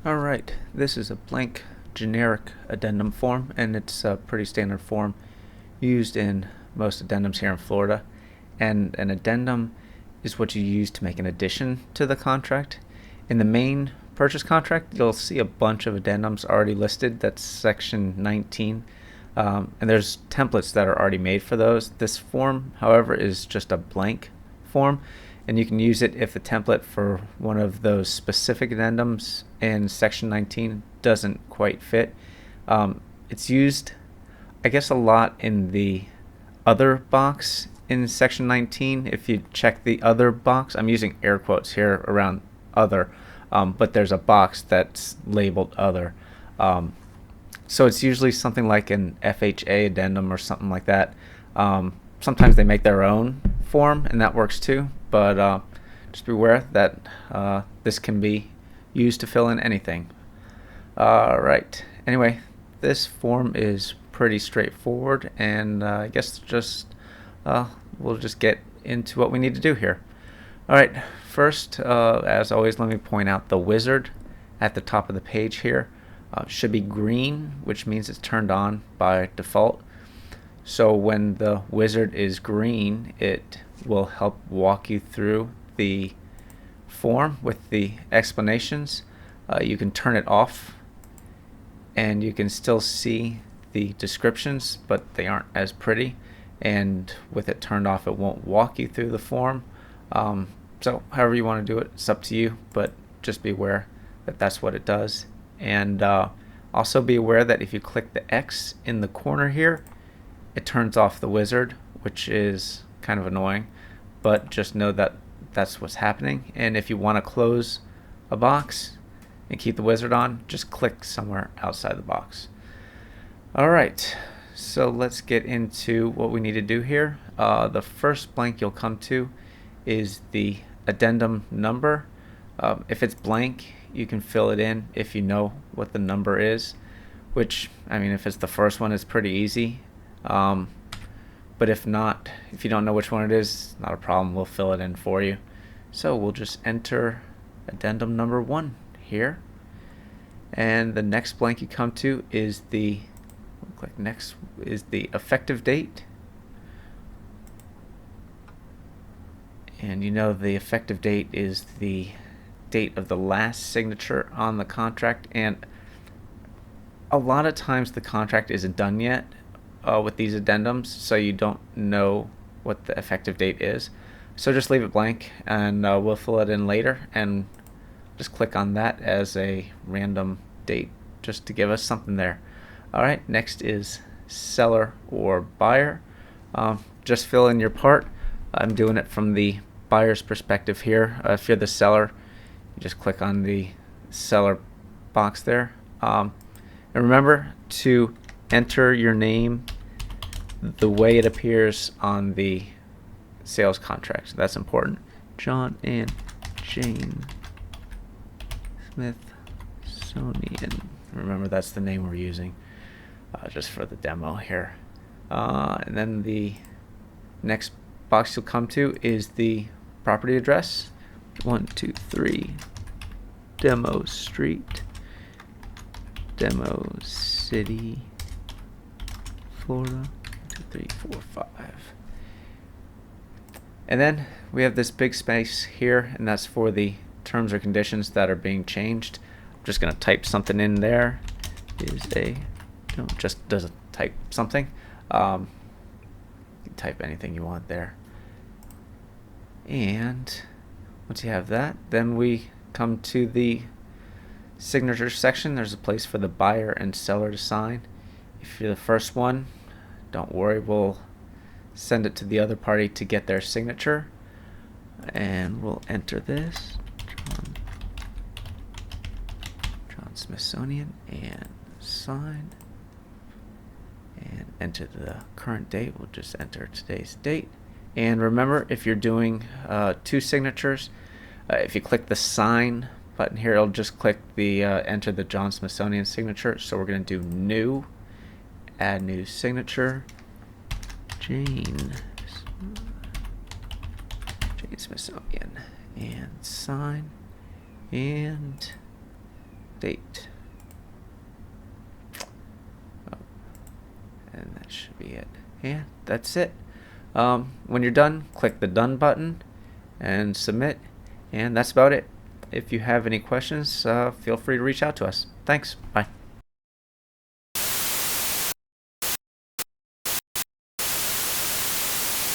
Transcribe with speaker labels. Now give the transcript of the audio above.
Speaker 1: Alright, this is a blank generic addendum form, and it's a pretty standard form used in most addendums here in Florida. And an addendum is what you use to make an addition to the contract. In the main purchase contract, you'll see a bunch of addendums already listed. That's section 19. And there's templates that are already made for those. This form, however, is just a blank form, and you can use it if the template for one of those specific addendums in section 19 doesn't quite fit. It's used, I guess, a lot in the other box in section 19. If you check the other box, I'm using air quotes here around other, but there's a box that's labeled other. So it's usually something like an FHA addendum or something like that. Sometimes they make their own form, and that works too, but just beware that this can be used to fill in anything. Right. Anyway, this form is pretty straightforward, and I guess we'll just get into what we need to do here. Alright, first, as always, let me point out the wizard at the top of the page here. Should be green, which means it's turned on by default. So when the wizard is green, it will help walk you through the form with the explanations. You can turn it off, and you can still see the descriptions, but they aren't as pretty. And with it turned off, it won't walk you through the form. So however you want to do it, it's up to you, but just be aware that that's what it does. And also be aware that if you click the X in the corner here, it turns off the wizard, which is kind of annoying, but just know that that's what's happening. And if you want to close a box and keep the wizard on, just click somewhere outside the box. Alright, so let's get into what we need to do here. The first blank you'll come to is the addendum number. If it's blank, you can fill it in if you know what the number is, which, I mean, if it's the first one, it's pretty easy. But if not, if you don't know which one it is, not a problem, we'll fill it in for you. So we'll just enter addendum number 1 here, and the next blank you come to is the effective date. And you know the effective date is the date of the last signature on the contract, and a lot of times the contract isn't done yet with these addendums, so you don't know what the effective date is. So just leave it blank, and we'll fill it in later, and just click on that as a random date just to give us something there. Alright, next is seller or buyer. Just fill in your part. I'm doing it from the buyer's perspective here. If you're the seller, you just click on the seller box there. And remember to enter your name the way it appears on the sales contract. So that's important. John and Jane Smithsonian. Remember, that's the name we're using just for the demo here. And then the next box you'll come to is the property address. 123 Demo Street, Demo City, Florida. 2, 3, 4, 5. And then we have this big space here, and that's for the terms or conditions that are being changed. I'm just going to type something in there. Just does type something. You can type anything you want there. And once you have that, then we come to the signature section. There's a place for the buyer and seller to sign. If you're the first one, don't worry, we'll send it to the other party to get their signature. And we'll enter this, John Smithsonian, and sign. And enter the current date. We'll just enter today's date. And remember, if you're doing 2 signatures, if you click the sign button here, it'll just click the enter the John Smithsonian signature. So we're going to do new, add new signature, Jane Smithsonian, and sign. And date. Oh, and that should be it. Yeah, that's it. When you're done, click the Done button and submit, and that's about it. If you have any questions, feel free to reach out to us. Thanks. Bye.